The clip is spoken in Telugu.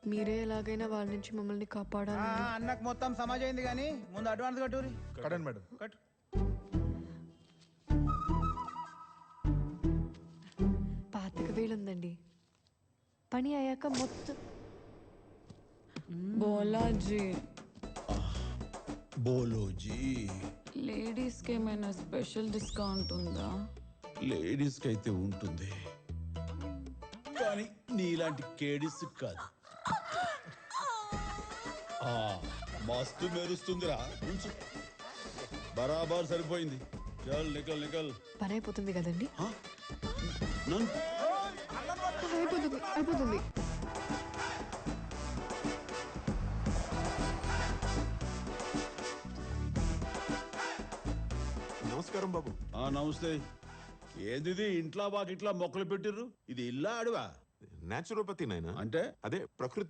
మీరే ఎలాగైనా వాళ్ళ నుంచి మమ్మల్ని కాపాడాలి. అన్నకు మొత్తం సమాజ్ అయింది కానీ ముందు అడ్వాన్స్ కట్టూరి. కట్టండి మేడం. కట్టు. పాతిక వేలుందండి. పని అయ్యాక మొత్తం. బోలాజీ, బోలోజీ, లేడీస్కి ఏమైనా స్పెషల్ డిస్కౌంట్ ఉందా? లేడీస్కి అయితే ఉంటుంది కానీ నీలాంటి కేడీస్ కాదు. మస్తు మెరుస్తుందిరా. ఉంచు. బరాబర్ సరిపోయింది. చల్ నికల్ నికల్. పని అయిపోతుంది కదండి. నన్ను అయిపోతుంది అయిపోతుంది. నమస్కారం బాబు. నమస్తే. ఏంది ఇంట్లో వాకిట్లా మొక్కలు పెట్టిర్రు? ఇది ఇల్లా అడవా? న్యాచురోపతి నాయనా. అంటే అదే ప్రకృతి